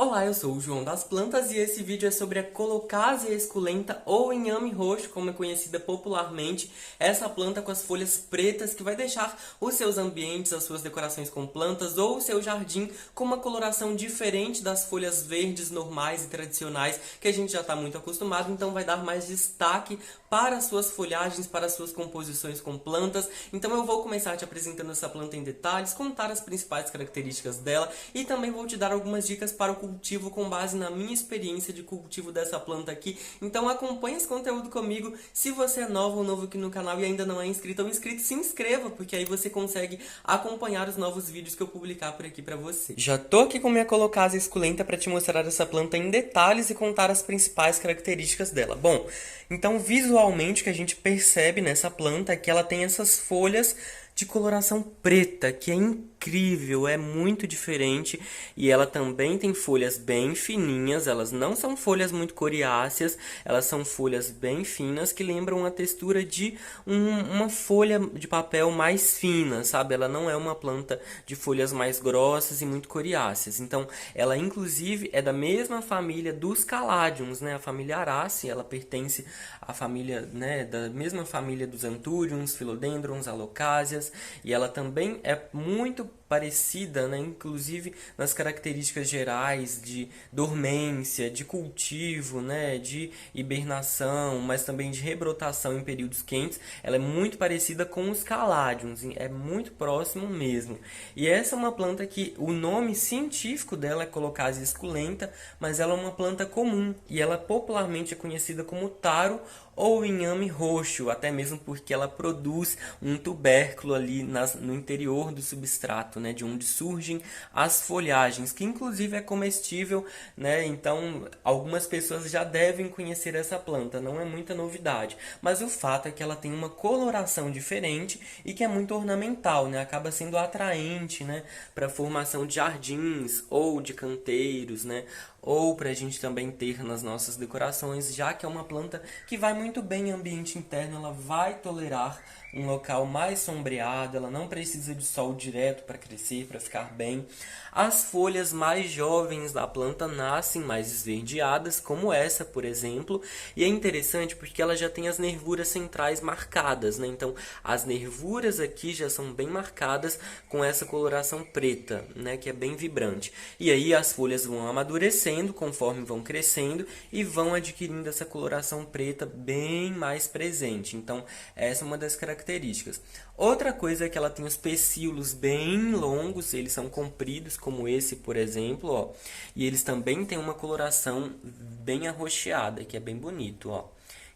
Olá, eu sou o João das Plantas e esse vídeo é sobre a Colocasia esculenta ou inhame roxo, como é conhecida popularmente, essa planta com as folhas pretas que vai deixar os seus ambientes, as suas decorações com plantas ou o seu jardim com uma coloração diferente das folhas verdes normais e tradicionais que a gente já está muito acostumado, então vai dar mais destaque para as suas folhagens, para as suas composições com plantas. Então eu vou começar te apresentando essa planta em detalhes, contar as principais características dela e também vou te dar algumas dicas para o cultivo com base na minha experiência de cultivo dessa planta aqui. Então acompanhe esse conteúdo comigo. Se você é novo ou novo aqui no canal e ainda não é inscrito ou inscrito, se inscreva, porque aí você consegue acompanhar os novos vídeos que eu publicar por aqui pra você. Já tô aqui com minha Colocasia esculenta para te mostrar essa planta em detalhes e contar as principais características dela. Bom, então visualmente o que a gente percebe nessa planta é que ela tem essas folhas de coloração preta, que é incrível, é muito diferente, e ela também tem folhas bem fininhas, elas não são folhas muito coriáceas, elas são folhas bem finas que lembram a textura de uma folha de papel mais fina, sabe? Ela não é uma planta de folhas mais grossas e muito coriáceas. Então, ela inclusive é da mesma família dos Caladiums, né? A família Araceae, ela pertence à família, né, da mesma família dos Anthuriums, Philodendrons, Alocasias, e ela também é muito parecida, né, inclusive nas características gerais de dormência, de cultivo, né, de hibernação, mas também de rebrotação em períodos quentes. Ela é muito parecida com os Caladiums, é muito próximo mesmo. E essa é uma planta que o nome científico dela é Colocasia esculenta, mas ela é uma planta comum e ela popularmente é conhecida como taro ou inhame roxo, até mesmo porque ela produz um tubérculo ali no interior do substrato, né, de onde surgem as folhagens, que inclusive é comestível, né? Então algumas pessoas já devem conhecer essa planta, não é muita novidade, mas o fato é que ela tem uma coloração diferente e que é muito ornamental, né? Acaba sendo atraente, né, para a formação de jardins ou de canteiros, né? Ou para a gente também ter nas nossas decorações, já que é uma planta que vai muito bem em ambiente interno, ela vai tolerar um local mais sombreado, ela não precisa de sol direto para crescer, para ficar bem. As folhas mais jovens da planta nascem mais esverdeadas, como essa, por exemplo, e é interessante porque ela já tem as nervuras centrais marcadas, né? Então, as nervuras aqui já são bem marcadas com essa coloração preta, né, que é bem vibrante. E aí as folhas vão amadurecendo conforme vão crescendo e vão adquirindo essa coloração preta bem mais presente. Então, essa é uma das características. Outra coisa é que ela tem os pecíolos bem longos, eles são compridos, como esse, por exemplo, ó, e eles também têm uma coloração bem arroxeada, que é bem bonito, ó.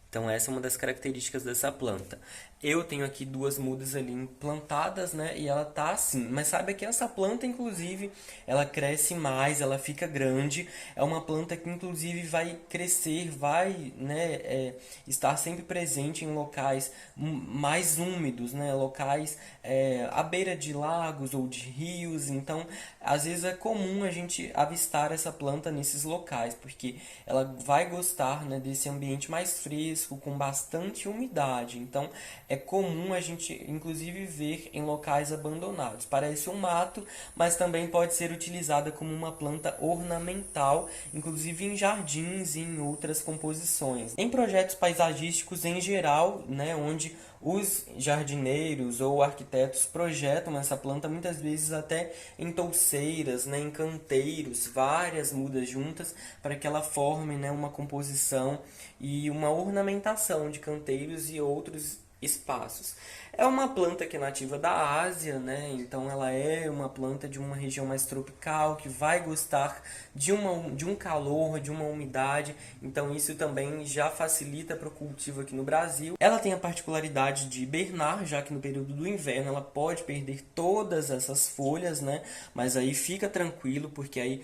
Então essa é uma das características dessa planta. Eu tenho aqui duas mudas ali implantadas, né? E ela tá assim. Mas sabe que essa planta, inclusive, ela cresce mais, ela fica grande. É uma planta que, inclusive, vai crescer, vai, né, estar sempre presente em locais mais úmidos, né? Locais à beira de lagos ou de rios. Então, às vezes é comum a gente avistar essa planta nesses locais, porque ela vai gostar, né, desse ambiente mais fresco, com bastante umidade. Então, é comum a gente, inclusive, ver em locais abandonados. Parece um mato, mas também pode ser utilizada como uma planta ornamental, inclusive em jardins e em outras composições. Em projetos paisagísticos em geral, né, onde os jardineiros ou arquitetos projetam essa planta muitas vezes até em touceiras, né, em canteiros, várias mudas juntas para que ela forme, né, uma composição e uma ornamentação de canteiros e outros espaços. É uma planta que é nativa da Ásia, né? Então ela é uma planta de uma região mais tropical, que vai gostar de um calor, de uma umidade. Então isso também já facilita para o cultivo aqui no Brasil. Ela tem a particularidade de hibernar, já que no período do inverno ela pode perder todas essas folhas, né? Mas aí fica tranquilo, porque aí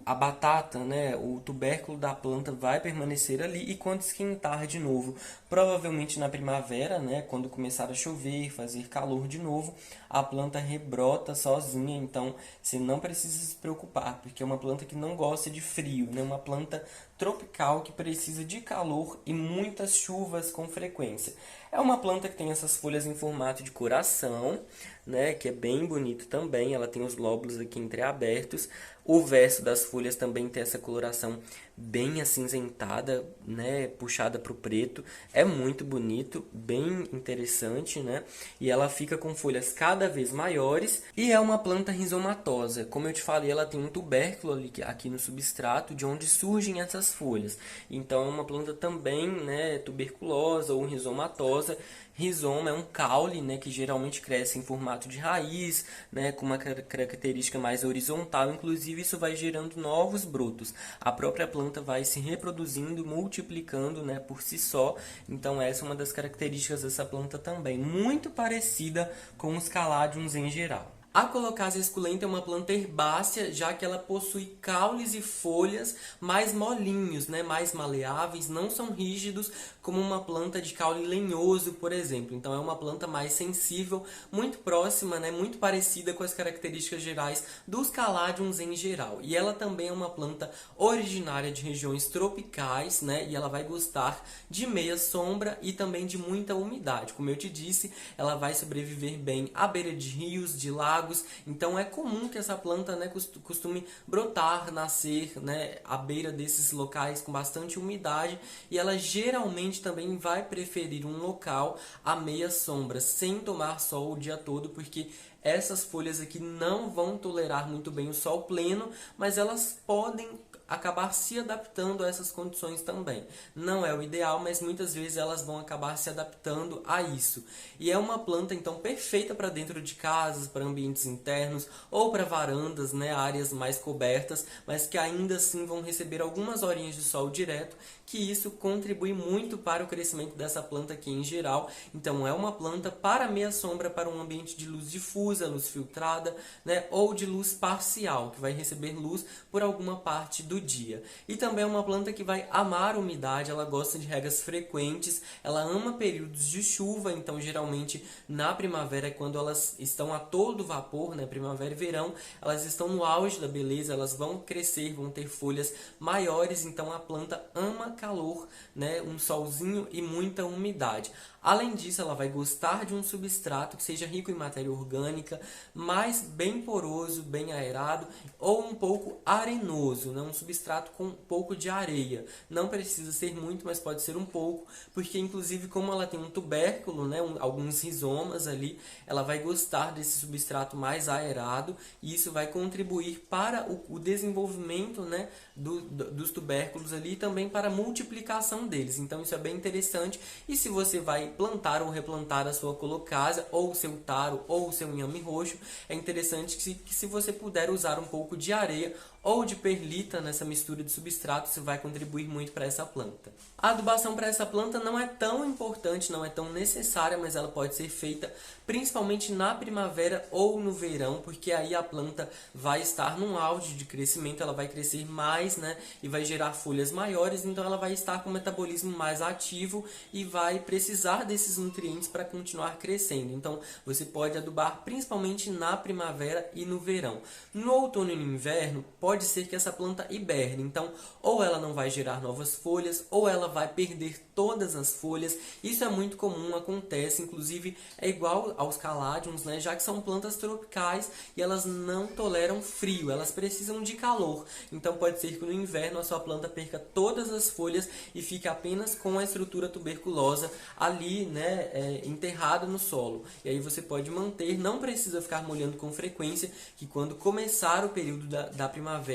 a batata, né, o tubérculo da planta vai permanecer ali, e quando esquentar de novo, provavelmente na primavera, né, quando começar a chover, fazer calor de novo, a planta rebrota sozinha. Então você não precisa se preocupar, porque é uma planta que não gosta de frio, né? Uma planta tropical que precisa de calor e muitas chuvas com frequência. É uma planta que tem essas folhas em formato de coração, né, que é bem bonito também. Ela tem os lóbulos aqui entreabertos. O verso das folhas também tem essa coloração bem acinzentada, né, puxada para o preto. É muito bonito, bem interessante, né? E ela fica com folhas cada vez maiores e é uma planta rizomatosa. Como eu te falei, ela tem um tubérculo ali, aqui no substrato, de onde surgem essas folhas. Então é uma planta também, né, tuberculosa ou rizomatosa. Rizoma é um caule, né, que geralmente cresce em formato de raiz, né, com uma característica mais horizontal. Inclusive, isso vai gerando novos brotos. A própria planta vai se reproduzindo, multiplicando, né, por si só. Então, essa é uma das características dessa planta também. Muito parecida com os caladiums em geral. A Colocasia esculenta é uma planta herbácea, já que ela possui caules e folhas mais molinhos, né, mais maleáveis, não são rígidos como uma planta de caule lenhoso, por exemplo. Então é uma planta mais sensível, muito próxima, né, muito parecida com as características gerais dos caladiums em geral. E ela também é uma planta originária de regiões tropicais, né, e ela vai gostar de meia sombra e também de muita umidade. Como eu te disse, ela vai sobreviver bem à beira de rios, de lagos. Então é comum que essa planta, né, costume brotar, nascer, né, à beira desses locais com bastante umidade, e ela geralmente também vai preferir um local à meia sombra, sem tomar sol o dia todo, porque essas folhas aqui não vão tolerar muito bem o sol pleno, mas elas podem acabar se adaptando a essas condições também. Não é o ideal, mas muitas vezes elas vão acabar se adaptando a isso. E é uma planta, então, perfeita para dentro de casas, para ambientes internos ou para varandas, né, áreas mais cobertas, mas que ainda assim vão receber algumas horinhas de sol direto, que isso contribui muito para o crescimento dessa planta aqui em geral. Então, é uma planta para meia sombra, para um ambiente de luz difusa, luz filtrada, né, ou de luz parcial, que vai receber luz por alguma parte do dia. E também é uma planta que vai amar a umidade, ela gosta de regas frequentes, ela ama períodos de chuva, então geralmente na primavera é quando elas estão a todo vapor, né, primavera e verão, elas estão no auge da beleza, elas vão crescer, vão ter folhas maiores, então a planta ama calor, né, um solzinho e muita umidade. Além disso, ela vai gostar de um substrato que seja rico em matéria orgânica, mas bem poroso, bem aerado ou um pouco arenoso, né? Um substrato com um pouco de areia. Não precisa ser muito, mas pode ser um pouco, porque inclusive como ela tem um tubérculo, né, alguns rizomas ali, ela vai gostar desse substrato mais aerado e isso vai contribuir para o desenvolvimento, né, dos tubérculos ali e também para a multiplicação deles. Então isso é bem interessante. E se você vai plantar ou replantar a sua colocasia, ou o seu taro, ou o seu inhame roxo, é interessante que se você puder usar um pouco de areia ou de perlita nessa mistura de substrato, isso vai contribuir muito para essa planta. A adubação para essa planta não é tão importante, não é tão necessária, mas ela pode ser feita principalmente na primavera ou no verão, porque aí a planta vai estar num auge de crescimento, ela vai crescer mais, né, e vai gerar folhas maiores, então ela vai estar com o metabolismo mais ativo e vai precisar desses nutrientes para continuar crescendo. Então você pode adubar principalmente na primavera e no verão. No outono e no inverno, pode ser que essa planta hiberne, então ou ela não vai gerar novas folhas, ou ela vai perder todas as folhas. Isso é muito comum, acontece, inclusive é igual aos caladiums, né, já que são plantas tropicais e elas não toleram frio, elas precisam de calor. Então pode ser que no inverno a sua planta perca todas as folhas e fique apenas com a estrutura tuberculosa ali, né, enterrada no solo. E aí você pode manter, não precisa ficar molhando com frequência, que quando começar o período da primavera,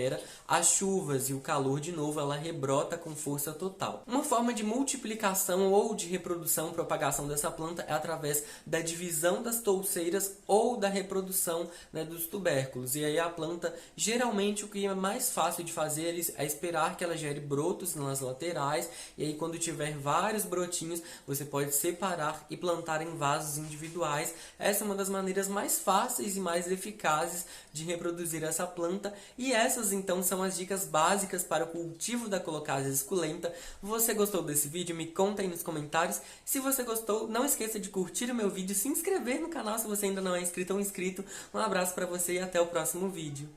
as chuvas e o calor de novo, ela rebrota com força total. Uma forma de multiplicação ou de reprodução, propagação dessa planta é através da divisão das touceiras ou da reprodução, né, dos tubérculos. E aí a planta, geralmente o que é mais fácil de fazer é esperar que ela gere brotos nas laterais, e aí quando tiver vários brotinhos, você pode separar e plantar em vasos individuais. Essa é uma das maneiras mais fáceis e mais eficazes de reproduzir essa planta, e essas então são as dicas básicas para o cultivo da Colocasia esculenta. Você gostou desse vídeo? Me conta aí nos comentários. Se você gostou, não esqueça de curtir o meu vídeo, se inscrever no canal se você ainda não é inscrito ou inscrito. Um abraço para você e até o próximo vídeo.